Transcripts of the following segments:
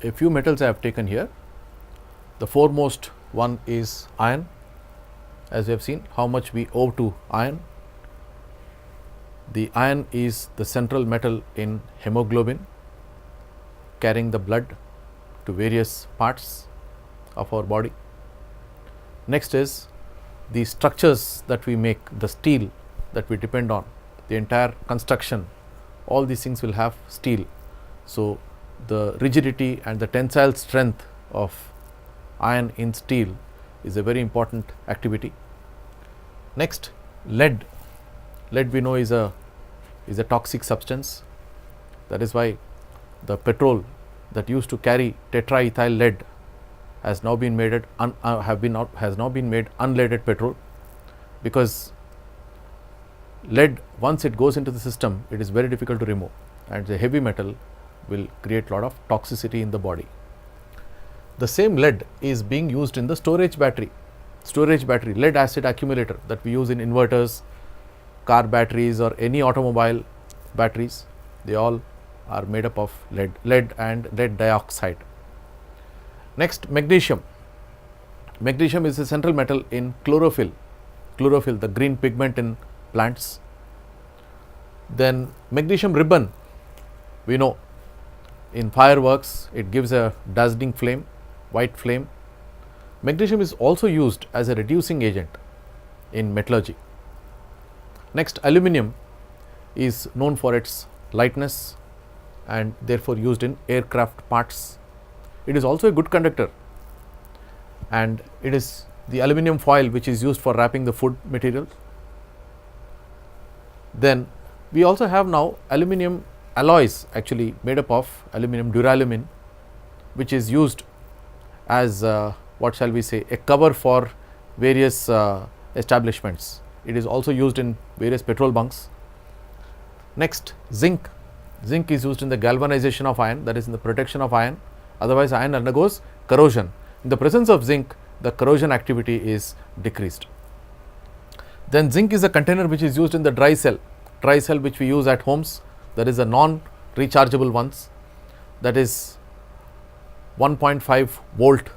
a few metals I have taken here. The foremost one is iron. As we have seen how much we owe to iron. The iron is the central metal in hemoglobin, carrying the blood to various parts of our body. Next is the structures that we make, the steel that we depend on, the entire construction, all these things will have steel. So, the rigidity and the tensile strength of iron in steel is a very important activity. Next, lead. Lead we know is a toxic substance. That is why the petrol that used to carry tetraethyl lead has now been made unleaded petrol, because lead, once it goes into the system, it is very difficult to remove, and the heavy metal will create a lot of toxicity in the body. The same lead is being used in the storage battery, lead acid accumulator that we use in inverters, car batteries or any automobile batteries. They all are made up of lead and lead dioxide. Next, magnesium. Magnesium is a central metal in chlorophyll, the green pigment in plants. Then magnesium ribbon, we know in fireworks it gives a dazzling flame, white flame. Magnesium is also used as a reducing agent in metallurgy. Next, aluminum is known for its lightness and therefore used in aircraft parts. It is also a good conductor, and it is the aluminum foil which is used for wrapping the food materials. Then we also have now aluminum alloys, actually made up of aluminum duralumin, which is used as what shall we say, a cover for various establishments. It is also used in various petrol bunks. Next, zinc. Zinc is used in the galvanization of iron, that is in the protection of iron. Otherwise, iron undergoes corrosion. In the presence of zinc, the corrosion activity is decreased. Then zinc is a container which is used in the dry cell which we use at homes. That is a non-rechargeable ones, that is 1.5 volt,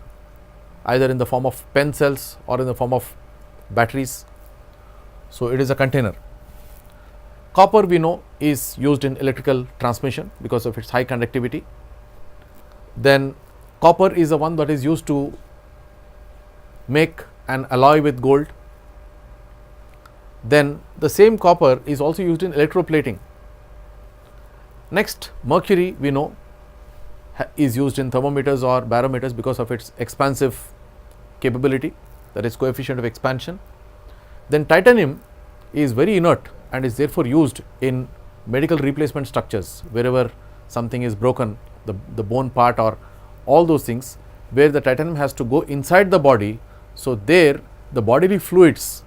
either in the form of pen cells or in the form of batteries. So, it is a container. Copper we know is used in electrical transmission because of its high conductivity. Then copper is the one that is used to make an alloy with gold. Then the same copper is also used in electroplating. Next, mercury we know is used in thermometers or barometers because of its expansive capability, that is coefficient of expansion. Then titanium is very inert and is therefore used in medical replacement structures, wherever something is broken, the bone part or all those things where the titanium has to go inside the body. So, there the bodily fluids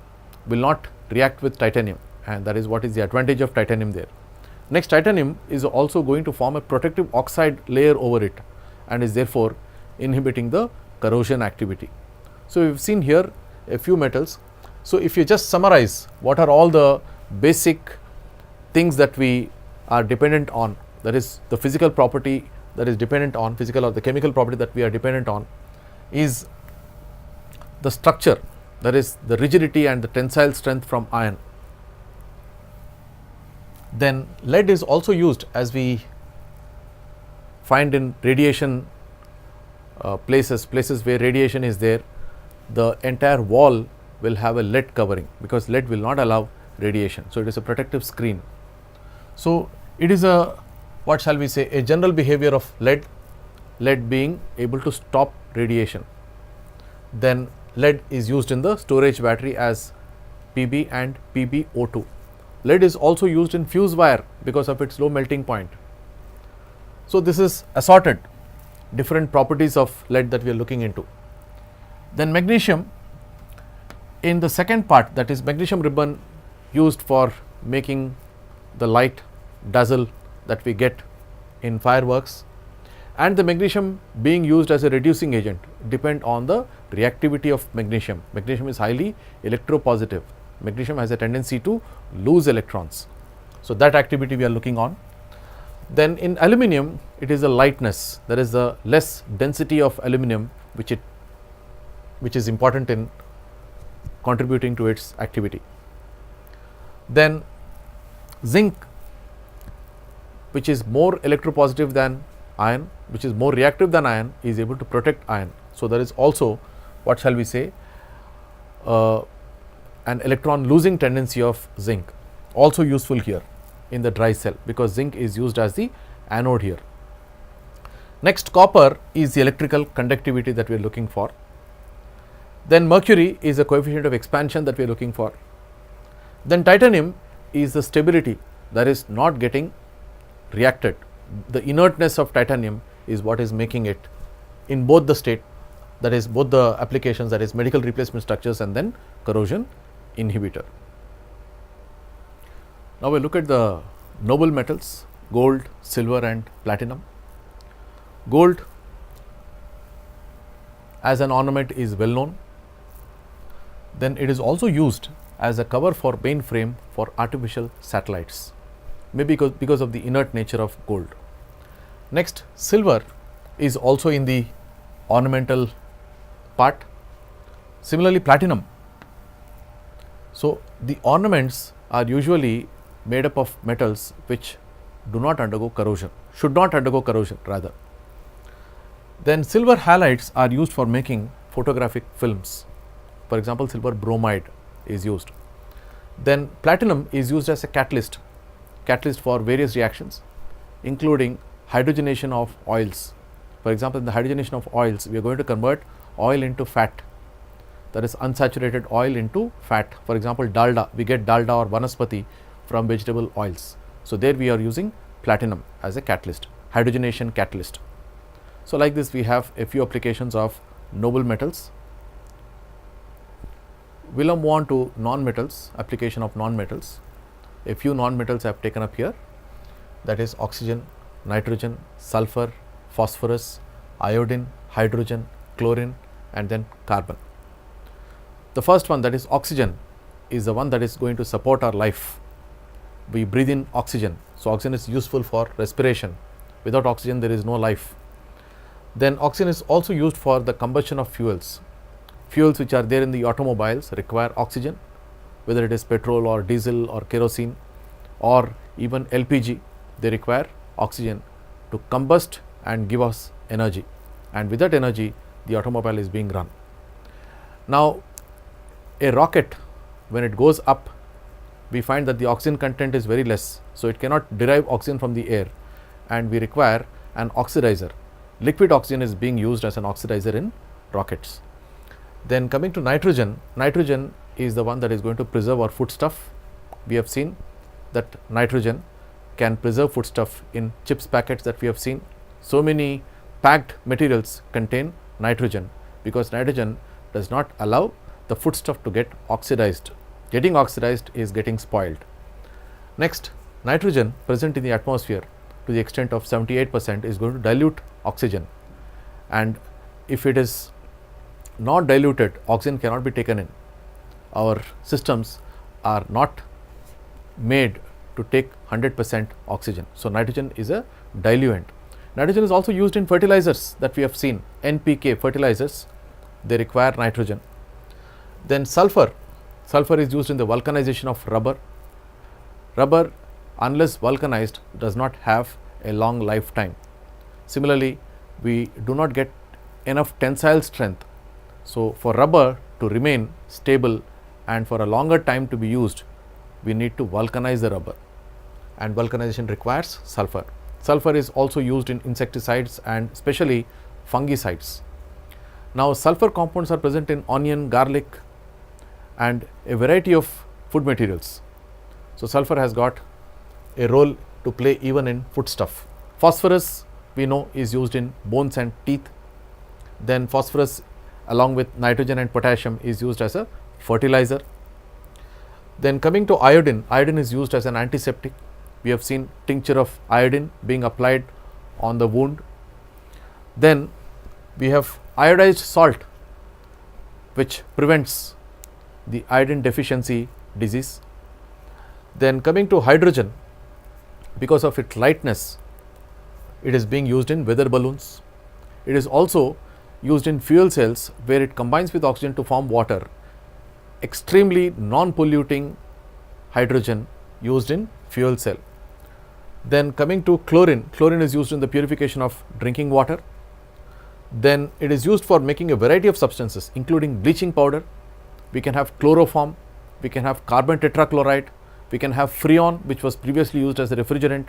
will not react with titanium, and that is what is the advantage of titanium there. Next, titanium is also going to form a protective oxide layer over it and is therefore inhibiting the corrosion activity. So, we have seen here a few metals. So, if you just summarize what are all the basic things that we are dependent on, that is the physical property that is dependent on, physical or the chemical property that we are dependent on, is the structure, that is the rigidity and the tensile strength from iron. Then lead is also used, as we find in radiation places where radiation is there, the entire wall will have a lead covering because lead will not allow radiation. So, it is a protective screen. So, it is a, what shall we say, a general behavior of lead being able to stop radiation. Then lead is used in the storage battery as Pb and PbO2. Lead is also used in fuse wire because of its low melting point. So, this is assorted different properties of lead that we are looking into. Then magnesium, in the second part, that is magnesium ribbon used for making the light dazzle that we get in fireworks, and the magnesium being used as a reducing agent depend on the reactivity of magnesium. Magnesium is highly electropositive. Magnesium has a tendency to lose electrons. So, that activity we are looking on. Then in aluminum, it is the lightness, there is the less density of aluminum which is important in contributing to its activity. Then zinc, which is more electropositive than iron, which is more reactive than iron, is able to protect iron. So, there is also what shall we say an electron losing tendency of zinc, also useful here in the dry cell, because zinc is used as the anode here. Next, copper is the electrical conductivity that we are looking for. Then mercury is a coefficient of expansion that we are looking for. Then titanium is the stability, that is not getting reacted. The inertness of titanium is what is making it in both the state, that is both the applications, that is medical replacement structures and then corrosion inhibitor. Now, we look at the noble metals, gold, silver and platinum. Gold as an ornament is well known. Then it is also used as a cover for mainframe for artificial satellites, maybe because of the inert nature of gold. Next, silver is also in the ornamental part. Similarly, platinum. So, the ornaments are usually made up of metals which do not undergo corrosion, should not undergo corrosion rather. Then silver halides are used for making photographic films. For example, silver bromide is used. Then platinum is used as a catalyst for various reactions, including hydrogenation of oils. For example, in the hydrogenation of oils, we are going to convert oil into fat, that is unsaturated oil into fat. For example, dalda, we get dalda or vanaspati from vegetable oils. So, there we are using platinum as a catalyst, hydrogenation catalyst. So, like this we have a few applications of noble metals. We will move on to non-metals, application of non-metals. A few non-metals I have taken up here, that is oxygen, nitrogen, sulfur, phosphorus, iodine, hydrogen, chlorine and then carbon. The first one, that is oxygen, is the one that is going to support our life. We breathe in oxygen. So, oxygen is useful for respiration. Without oxygen, there is no life. Then oxygen is also used for the combustion of fuels. Fuels which are there in the automobiles require oxygen, whether it is petrol or diesel or kerosene or even LPG, they require oxygen to combust and give us energy, and with that energy the automobile is being run. Now, a rocket, when it goes up, we find that the oxygen content is very less. So, it cannot derive oxygen from the air and we require an oxidizer. Liquid oxygen is being used as an oxidizer in rockets. Then coming to nitrogen, nitrogen is the one that is going to preserve our foodstuff. We have seen that nitrogen can preserve foodstuff in chips packets that we have seen. So many packed materials contain nitrogen, because nitrogen does not allow the foodstuff to get oxidized. Getting oxidized is getting spoiled. Next, nitrogen present in the atmosphere to the extent of 78% is going to dilute oxygen, and if it is not diluted, oxygen cannot be taken in. Our systems are not made to take 100% oxygen. So, nitrogen is a diluent. Nitrogen is also used in fertilizers that we have seen, NPK fertilizers, they require nitrogen. Then sulfur, sulfur is used in the vulcanization of rubber. Rubber, unless vulcanized, does not have a long lifetime. Similarly, we do not get enough tensile strength. So, for rubber to remain stable and for a longer time to be used, we need to vulcanize the rubber, and vulcanization requires sulfur. Sulfur is also used in insecticides and especially fungicides. Now, sulfur compounds are present in onion, garlic and a variety of food materials. So, sulfur has got a role to play even in foodstuff. Phosphorus, we know, is used in bones and teeth. Then phosphorus along with nitrogen and potassium is used as a fertilizer. Then coming to iodine, iodine is used as an antiseptic. We have seen tincture of iodine being applied on the wound. Then we have iodized salt, which prevents the iodine deficiency disease. Then coming to hydrogen, because of its lightness, It is being used in weather balloons. It is also used in fuel cells where it combines with oxygen to form water, extremely non-polluting hydrogen used in fuel cell. Then coming to chlorine, chlorine is used in the purification of drinking water. Then it is used for making a variety of substances including bleaching powder. We can have chloroform, we can have carbon tetrachloride, we can have freon, which was previously used as a refrigerant.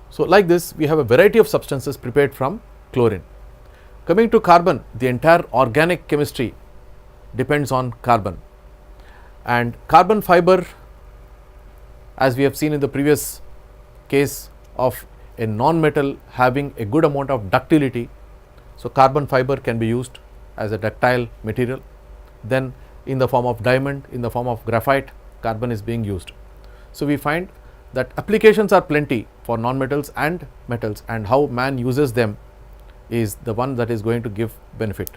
So, like this we have a variety of substances prepared from chlorine. Coming to carbon, the entire organic chemistry depends on carbon, and carbon fiber, as we have seen in the previous case of a non-metal having a good amount of ductility. So, carbon fiber can be used as a ductile material. Then in the form of diamond, in the form of graphite, carbon is being used. So, we find that applications are plenty for non-metals and metals, and how man uses them is the one that is going to give benefit.